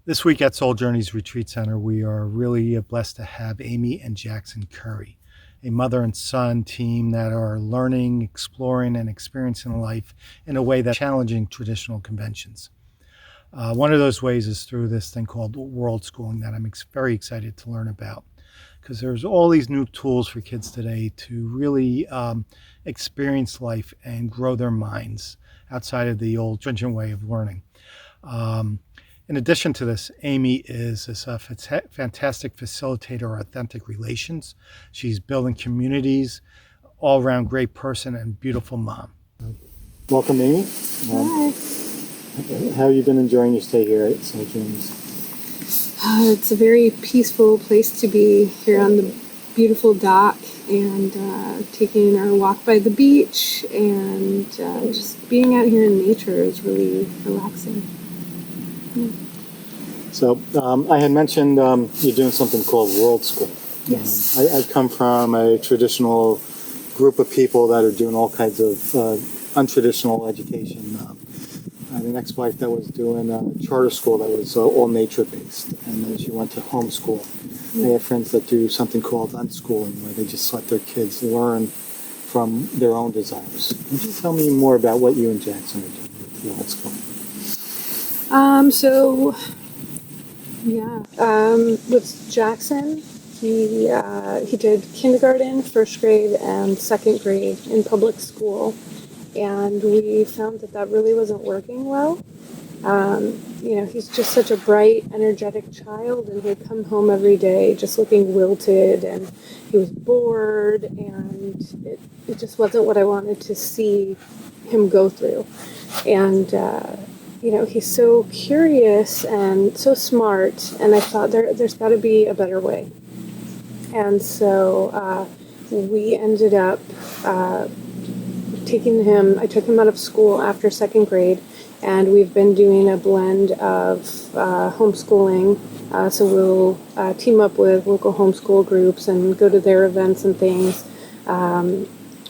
This week at Soul Journeys Retreat Center, we are really blessed to have Amy and Jackson Curry, a mother and son team that are learning, exploring, and experiencing life in a way that's challenging traditional conventions. One of those ways is through this thing called world schooling that I'm very excited to learn about, because there's all these new tools for kids today to really experience life and grow their minds outside of the old stringent way of learning. In addition to this, Amy is this fantastic facilitator of authentic relations. She's building communities, all-around great person, and beautiful mom. Welcome, Amy. Hi. How have you been enjoying your stay here at St. James? It's a very peaceful place to be here on the beautiful dock, and taking our walk by the beach, and just being out here in nature is really relaxing. Yeah. So I had mentioned you're doing something called World School. Yes. I come from a traditional group of people that are doing all kinds of untraditional education. I had an ex-wife that was doing a charter school that was all nature-based, and then she went to homeschool. I have friends that do something called unschooling, where they just let their kids learn from their own desires. Can you tell me more about what you and Jackson are doing with World School? With Jackson, he did kindergarten, first grade, and second grade in public school, and we found that really wasn't working well. He's just such a bright, energetic child, and he'd come home every day just looking wilted, and he was bored, and it just wasn't what I wanted to see him go through. And he's so curious and so smart, and I thought there's got to be a better way. And so we ended up I took him out of school after second grade, and we've been doing a blend of homeschooling. So we'll team up with local homeschool groups and go to their events and things.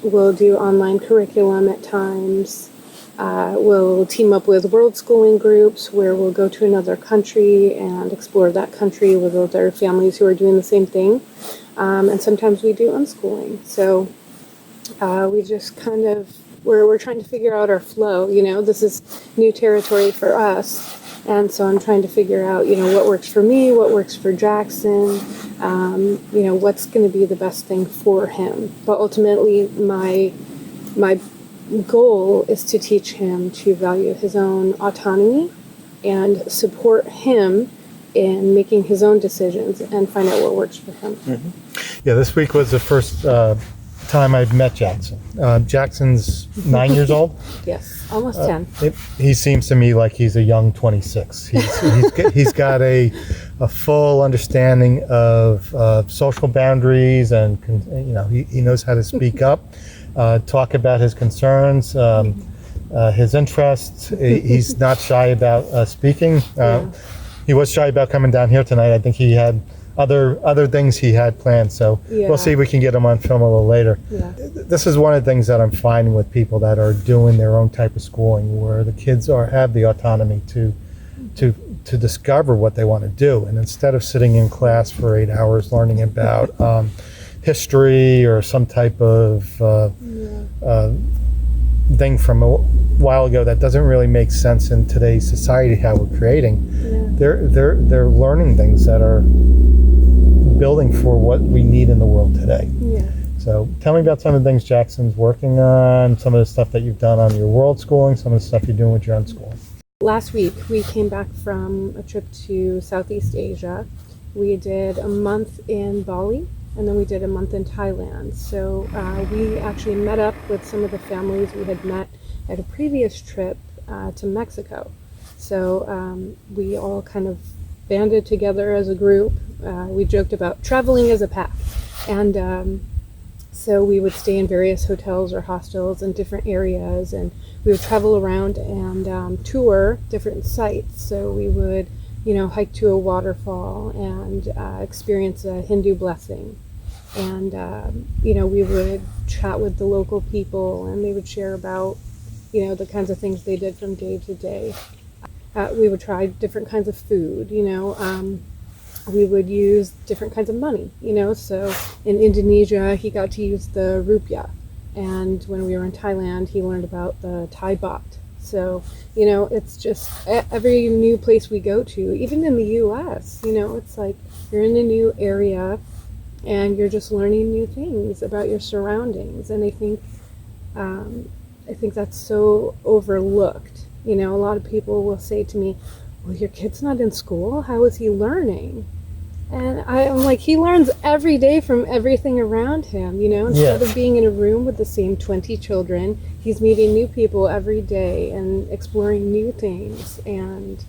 We'll do online curriculum at times. We'll team up with world schooling groups where we'll go to another country and explore that country with other families who are doing the same thing. And sometimes we do unschooling. So we just kind of, we're trying to figure out our flow. This is new territory for us. And so I'm trying to figure out, what works for me, what works for Jackson, what's going to be the best thing for him. But ultimately, my goal is to teach him to value his own autonomy and support him in making his own decisions and find out what works for him. Mm-hmm. Yeah, this week was the first time I've met Jackson. Jackson's 9 years old. Yes, almost 10. He seems to me like he's a young 26. He's got a full understanding of social boundaries, and he knows how to speak up, talk about his concerns, his interests. He's not shy about speaking. He was shy about coming down here tonight. I think he had other things he had planned, so we'll see if we can get him on film a little later. Yeah. This is one of the things that I'm finding with people that are doing their own type of schooling, where the kids have the autonomy to discover what they want to do, and instead of sitting in class for 8 hours learning about history or some type of thing from a while ago that doesn't really make sense in today's society, how we're creating. They're learning things that are building for what we need in the world today. So tell me about some of the things Jackson's working on, some of the stuff that you've done on your world schooling, some of the stuff you're doing with your unschooling. Last week we came back from a trip to Southeast Asia. We did a month in Bali, and then we did a month in Thailand. So we actually met up with some of the families we had met at a previous trip to Mexico. So we all kind of banded together as a group. We joked about traveling as a pack. And so we would stay in various hotels or hostels in different areas, and we would travel around and tour different sites. So we would, hike to a waterfall and experience a Hindu blessing. And, we would chat with the local people, and they would share about, the kinds of things they did from day to day. we would try different kinds of food, we would use different kinds of money, so in Indonesia he got to use the rupiah, and when we were in Thailand he learned about the Thai baht. So it's just every new place we go to, even in the US, it's like you're in a new area and you're just learning new things about your surroundings. And I think that's so overlooked. A lot of people will say to me, well, your kid's not in school, how is he learning? And I'm like, he learns every day from everything around him, instead of being in a room with the same 20 children, he's meeting new people every day and exploring new things. And,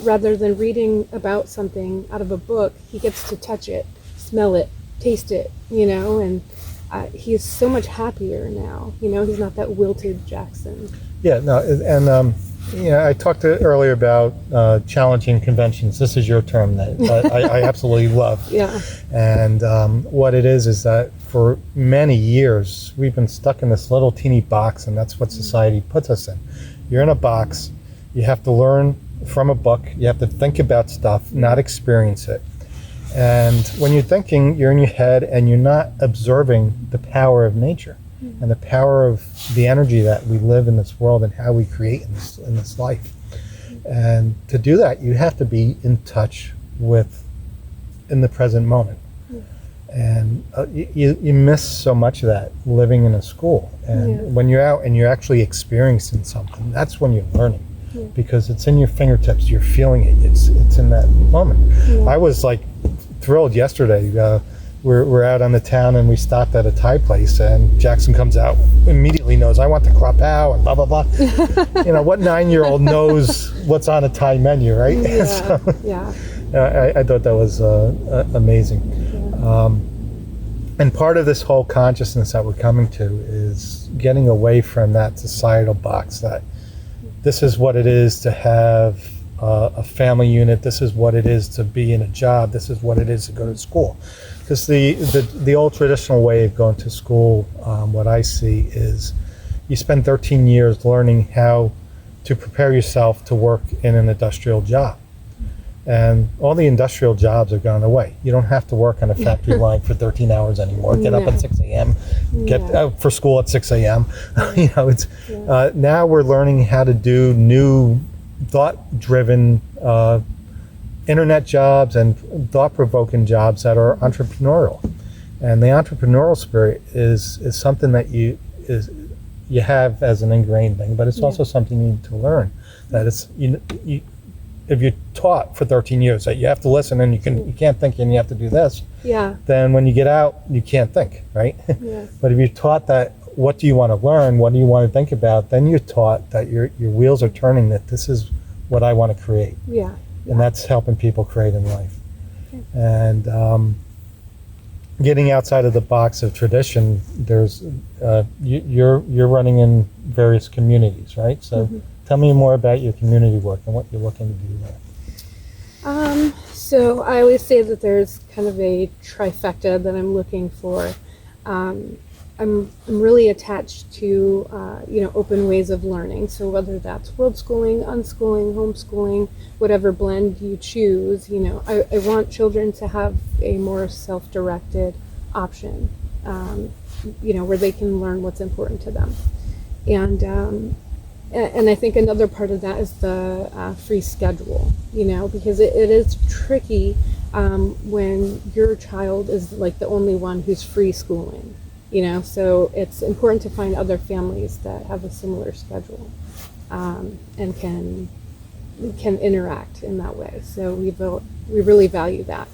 rather than reading about something out of a book, he gets to touch it, smell it, taste it, and he's so much happier now. He's not that wilted Jackson. Yeah, no, and I talked earlier about challenging conventions. This is your term that I absolutely love. Yeah. And what it is that for many years we've been stuck in this little teeny box, and that's what society puts us in. You're in a box. You have to learn from a book. You have to think about stuff, not experience it. And when you're thinking, you're in your head and you're not observing the power of nature and the power of the energy that we live in this world and how we create in this life. And to do that, you have to be in touch with in the present moment. And you miss so much of that living in a school. And when you're out and you're actually experiencing something, that's when you're learning. Because it's in your fingertips, you're feeling it, it's in that moment. I was like thrilled yesterday. We're out on the town and we stopped at a Thai place, and Jackson comes out, immediately knows, I want the klap pao and blah, blah, blah. What 9-year-old knows what's on a Thai menu, right? I thought that was amazing. And part of this whole consciousness that we're coming to is getting away from that societal box that this is what it is to have a family unit, this is what it is to be in a job, this is what it is to go to school. Because the old traditional way of going to school, what I see is you spend 13 years learning how to prepare yourself to work in an industrial job. And all the industrial jobs have gone away. You don't have to work on a factory line for 13 hours anymore. Get up at 6 a.m., get out for school at 6 a.m. Now we're learning how to do new thought-driven internet jobs and thought-provoking jobs that are entrepreneurial. And the entrepreneurial spirit is something that you have as an ingrained thing, but it's also something you need to learn. That it's if you're taught for 13 years that you have to listen and you can't think and you have to do this, then when you get out you can't think, right? But if you're taught that what do you want to learn, what do you want to think about, then you're taught that your wheels are turning, that this is what I want to create. And that's helping people create in life. And getting outside of the box of tradition, there's you're running in various communities, right? So tell me more about your community work and what you're looking to do there. So I always say that there's kind of a trifecta that I'm looking for. I'm really attached to open ways of learning. So whether that's world schooling, unschooling, homeschooling, whatever blend you choose, I want children to have a more self-directed option, where they can learn what's important to them. And I think another part of that is the free schedule, because it is tricky when your child is like the only one who's free schooling. So it's important to find other families that have a similar schedule and can interact in that way. So we really value that.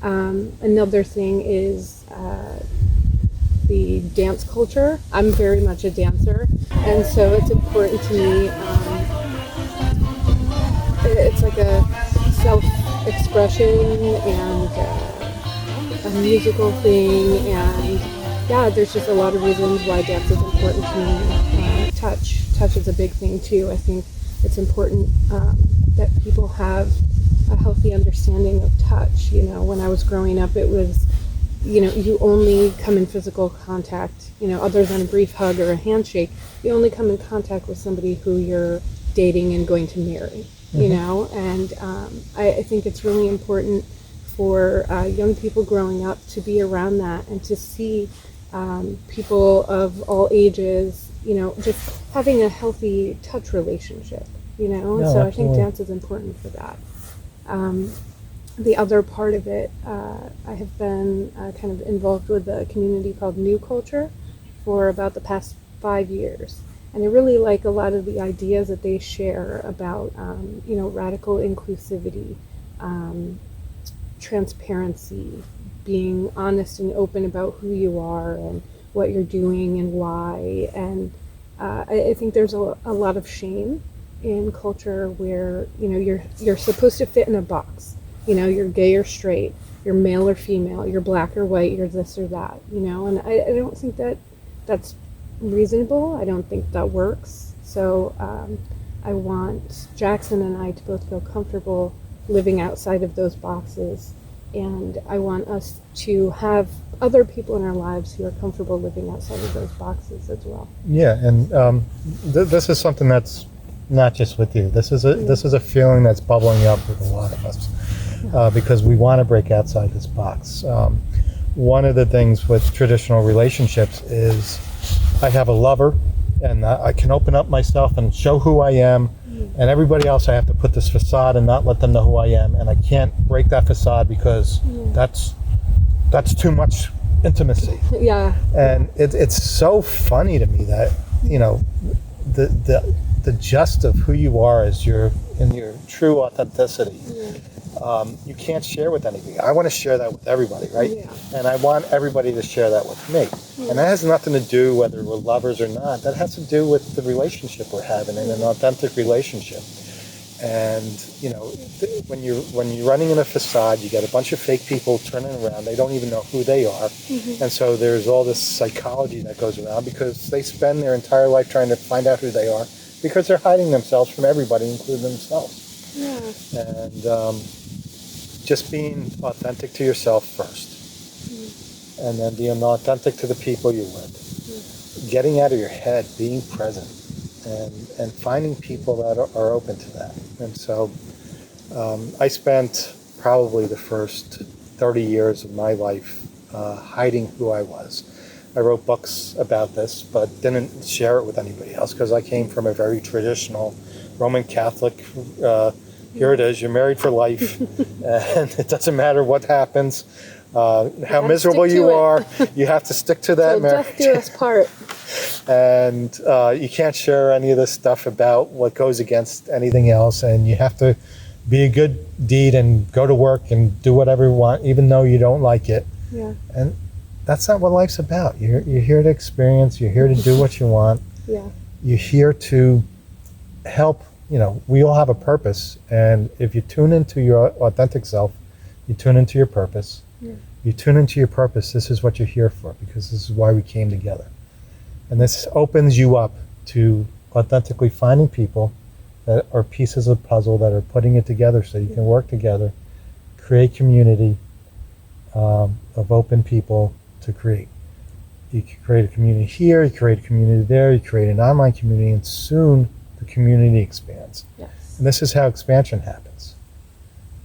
Another thing is the dance culture. I'm very much a dancer, and so it's important to me. It's like a self-expression and a musical thing, and there's just a lot of reasons why dance is important to me. Touch is a big thing too. I think it's important that people have a healthy understanding of touch. When I was growing up, it was, you only come in physical contact, other than a brief hug or a handshake, you only come in contact with somebody who you're dating and going to marry, you know? And I think it's really important for young people growing up to be around that and to see people of all ages, you know, just having a healthy touch relationship, you know? Yeah, so absolutely. I think dance is important for that. The other part of it, I have been kind of involved with a community called New Culture for about the past 5 years. And I really like a lot of the ideas that they share about, you know, radical inclusivity, transparency, being honest and open about who you are and what you're doing and why. And I think there's a lot of shame in culture where, you know, you're supposed to fit in a box. You know, you're gay or straight, you're male or female, you're black or white, you're this or that, you know, and I don't think that that's reasonable. I don't think that works. So I want Jackson and I to both feel comfortable living outside of those boxes, and I want us to have other people in our lives who are comfortable living outside of those boxes as well. Yeah, and this is something that's not just with you. This is a feeling that's bubbling up with a lot of us. Because we want to break outside this box. One of the things with traditional relationships is I have a lover and I can open up myself and show who I am, and everybody else I have to put this facade and not let them know who I am, and I can't break that facade because that's too much intimacy. Yeah. And it's so funny to me that, you know, the gist of who you are is in your true authenticity. You can't share with anybody. I want to share that with everybody, right? Yeah. And I want everybody to share that with me. And that has nothing to do whether we're lovers or not. That has to do with the relationship we're having in an authentic relationship. And, you know, when you're running in a facade, you got a bunch of fake people turning around. They don't even know who they are. And so there's all this psychology that goes around because they spend their entire life trying to find out who they are because they're hiding themselves from everybody, including themselves. Yeah. And just being authentic to yourself first, and then being authentic to the people you're with. Getting out of your head, being present, and finding people that are open to that. And so I spent probably the first 30 years of my life hiding who I was. I wrote books about this, but didn't share it with anybody else because I came from a very traditional Roman Catholic. Here it is, you're married for life, and it doesn't matter what happens, how miserable you are, you have to stick to that marriage. Death do us part. And you can't share any of this stuff about what goes against anything else, and you have to be a good deed and go to work and do whatever you want, even though you don't like it. Yeah. And that's not what life's about. You're here to experience, you're here to do what you want. Yeah. You're here to help. You know, we all have a purpose, and if you tune into your authentic self, you tune into your purpose. Yeah. You tune into your purpose, this is what you're here for, because this is why we came together. And this opens you up to authentically finding people that are pieces of the puzzle that are putting it together so you can work together, create community of open people to create. You can create a community here, you create a community there, you create an online community, and soon the community expands. Yes. And this is how expansion happens.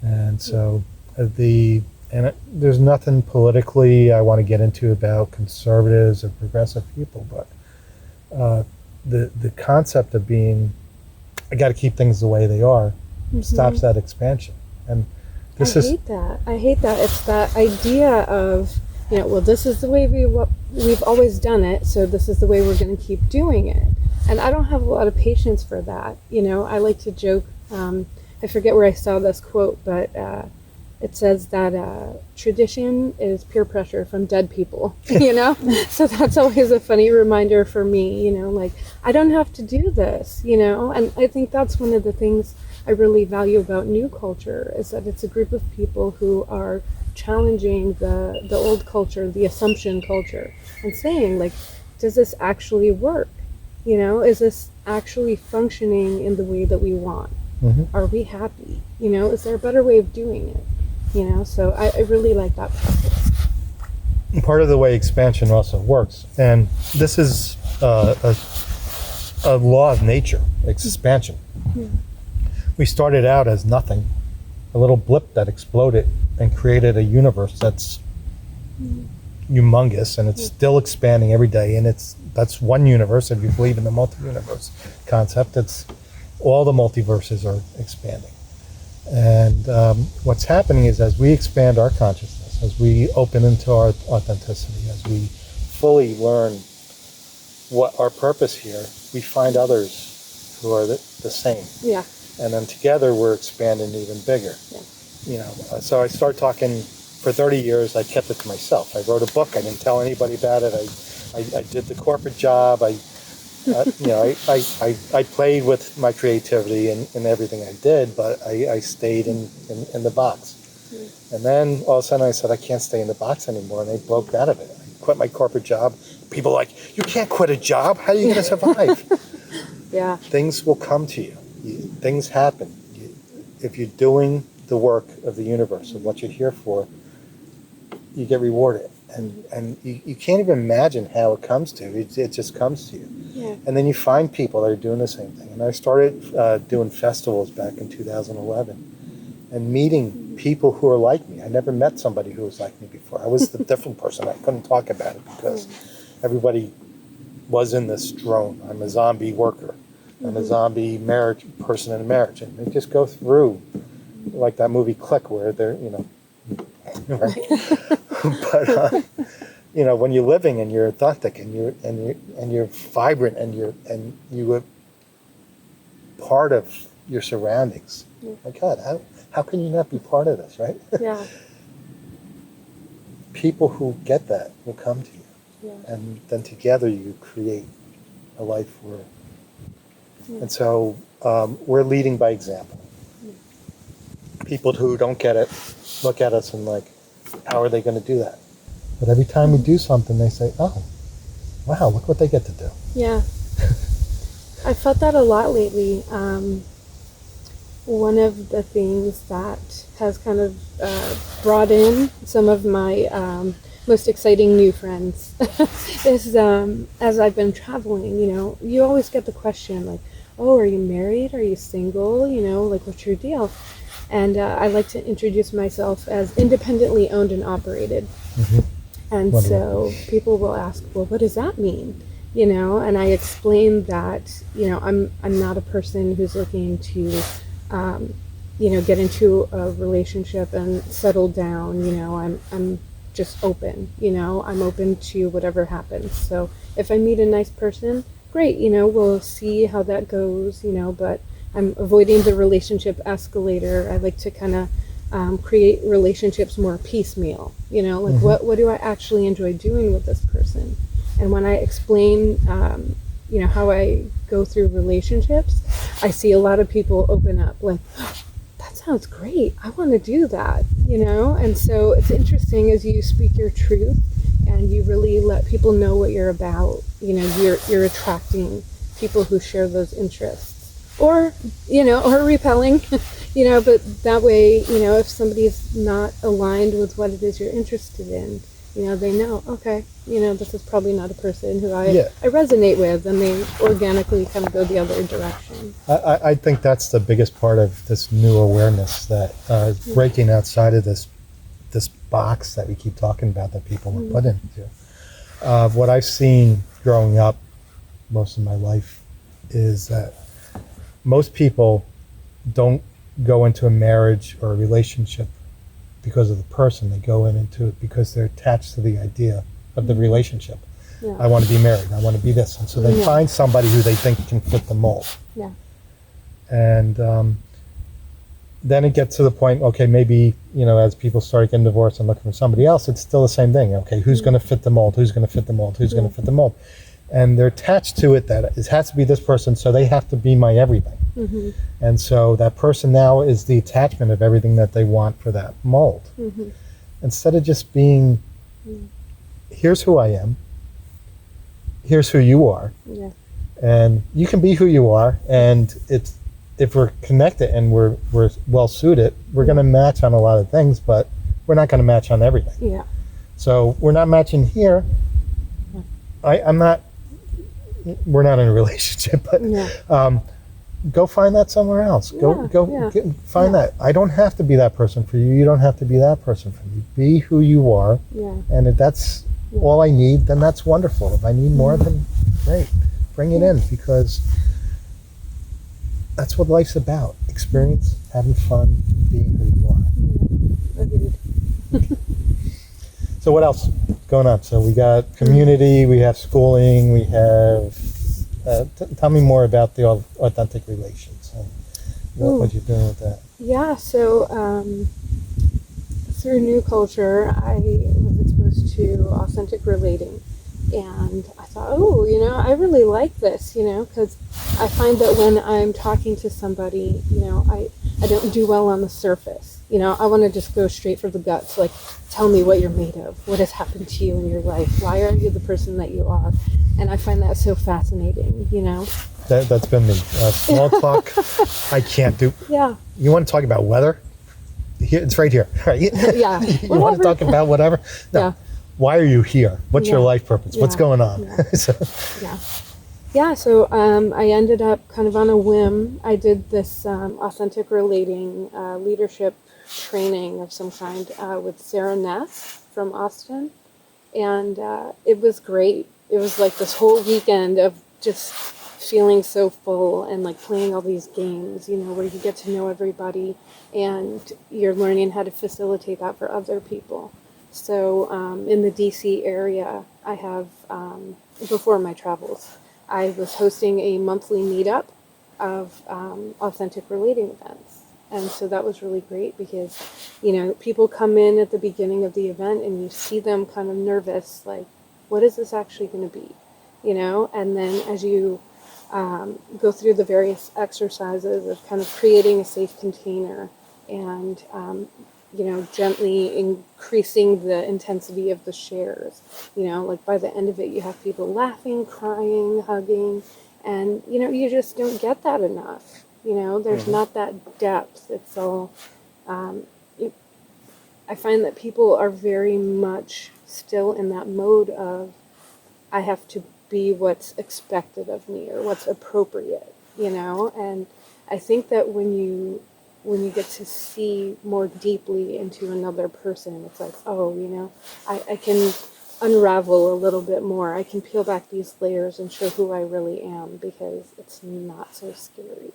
And so there's nothing politically I want to get into about conservatives or progressive people, but the concept of being, I got to keep things the way they are, stops that expansion. And I hate that. It's that idea of, you know, well, this is the way we've always done it, so this is the way we're going to keep doing it. And I don't have a lot of patience for that. You know, I like to joke, I forget where I saw this quote, but it says that tradition is peer pressure from dead people, you know? So that's always a funny reminder for me, you know, like, I don't have to do this, you know? And I think that's one of the things I really value about New Culture, is that it's a group of people who are challenging the old culture, the assumption culture, and saying, like, does this actually work? You know, is this actually functioning in the way that we want? Are we happy? You know, is there a better way of doing it? You know, so I really like that process. Part of the way expansion also works, and this is a a law of nature, expansion. Yeah. We started out as nothing, a little blip that exploded and created a universe that's humongous, and it's still expanding every day. And that's one universe. If you believe in the multi-universe concept, it's all the multiverses are expanding. And what's happening is, as we expand our consciousness, as we open into our authenticity, as we fully learn what our purpose here, we find others who are the same. Yeah. And then together we're expanding even bigger. Yeah. You know, so I started talking for 30 years. I kept it to myself. I wrote a book. I didn't tell anybody about it. I did the corporate job. I played with my creativity in everything I did, but I stayed in the box. And then all of a sudden I said, I can't stay in the box anymore, and I broke out of it. I quit my corporate job. People are like, you can't quit a job. How are you going to survive? Yeah. Things will come to you. Things happen. If you're doing the work of the universe, of what you're here for, you get rewarded. And you can't even imagine how it comes to you. It just comes to you. Yeah. And then you find people that are doing the same thing. And I started doing festivals back in 2011 and meeting people who are like me. I never met somebody who was like me before. I was the different person. I couldn't talk about it because everybody was in this drone. I'm a zombie worker. I'm a zombie marriage person in a marriage. And they just go through, like that movie Click, where they're, right? But when you're living and you're authentic and you're vibrant and you're part of your surroundings. My God, how can you not be part of this, right? Yeah. People who get that will come to you. Yeah. And then together you create a life where. And so we're leading by example. People who don't get it look at us and like, how are they going to do that? But every time we do something, they say, oh, wow, look what they get to do. Yeah. I felt that a lot lately. One of the things that has kind of brought in some of my most exciting new friends is as I've been traveling, you always get the question like, oh, are you married? Are you single? Like, what's your deal? And I like to introduce myself as independently owned and operated. Mm-hmm. And Wonderful. so people will ask, well, what does that mean? And I explain that, I'm not a person who's looking to, get into a relationship and settle down. I'm just open, I'm open to whatever happens. So if I meet a nice person, great, we'll see how that goes, but I'm avoiding the relationship escalator. I like to kind of create relationships more piecemeal, like what do I actually enjoy doing with this person? And when I explain, how I go through relationships, I see a lot of people open up like, oh, that sounds great. I want to do that, And so it's interesting as you speak your truth and you really let people know what you're about, you're attracting people who share those interests. Or repelling, but that way, if somebody's not aligned with what it is you're interested in, they know, okay, this is probably not a person who I resonate with, and they organically kind of go the other direction. I think that's the biggest part of this new awareness that is breaking outside of this box that we keep talking about that people were put into. What I've seen growing up most of my life is that most people don't go into a marriage or a relationship because of the person. They go into it because they're attached to the idea of the relationship. Yeah. I want to be married. I want to be this. And so they find somebody who they think can fit the mold. Yeah. And then it gets to the point, okay, maybe, as people start getting divorced and looking for somebody else, it's still the same thing. Okay, who's going to fit the mold? Who's going to fit the mold? Who's going to fit the mold? And they're attached to it that it has to be this person, so they have to be my everything. Mm-hmm. And so that person now is the attachment of everything that they want for that mold. Mm-hmm. Instead of just being, here's who I am, here's who you are, and you can be who you are, and if we're connected and we're well suited, we're going to match on a lot of things, but we're not going to match on everything. Yeah. So we're not matching here. I'm not we're not in a relationship, but Yeah. go find that somewhere else. Find that. I don't have to be that person for you. You don't have to be that person for me. Be who you are. Yeah. And if that's all I need, then that's wonderful. If I need more, then great. Bring it in, because that's what life's about. Experience, having fun, being who you are. Agreed. So what else is going on? So we got community, we have schooling, we have... tell me more about the authentic relations and what you're doing with that. Yeah, so through New Culture, I was exposed to authentic relating. And I thought, oh, I really like this, because I find that when I'm talking to somebody, I don't do well on the surface. I want to just go straight for the guts, like, tell me what you're made of. What has happened to you in your life? Why are you the person that you are? And I find that so fascinating, That's been me. Small talk, I can't do. Yeah. You want to talk about weather? Here, it's right here. Right? Yeah. You want to talk about whatever? No. Yeah. Why are you here? What's your life purpose? What's going on? So I ended up kind of on a whim. I did this authentic relating leadership training of some kind with Sarah Ness from Austin. And it was great. It was like this whole weekend of just feeling so full and like playing all these games, where you get to know everybody and you're learning how to facilitate that for other people. So in the DC area, I have, before my travels, I was hosting a monthly meetup of authentic relating events. And so that was really great because, people come in at the beginning of the event and you see them kind of nervous, like, what is this actually going to be? And then as you go through the various exercises of kind of creating a safe container and, gently increasing the intensity of the shares, like by the end of it, you have people laughing, crying, hugging, and, you just don't get that enough. There's not that depth. It's all, I find that people are very much still in that mode of, I have to be what's expected of me or what's appropriate, and I think that when you get to see more deeply into another person, it's like, oh, I can unravel a little bit more. I can peel back these layers and show who I really am because it's not so scary,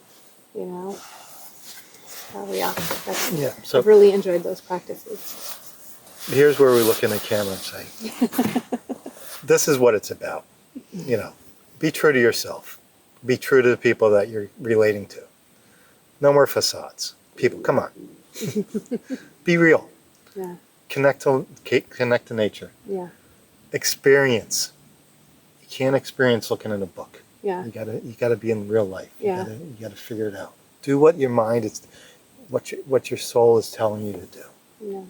Oh yeah, So I've really enjoyed those practices. here's where we look in the camera and say, this is what it's about. Be true to yourself. Be true to the people that you're relating to. No more facades. People, come on. Be real. Yeah. Connect to nature. Yeah. Experience. You can't experience looking at a book. Yeah. You gotta be in real life. Yeah. You gotta figure it out. Do what your mind is, what your soul is telling you to do. Yeah.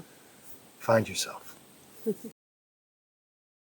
Find yourself.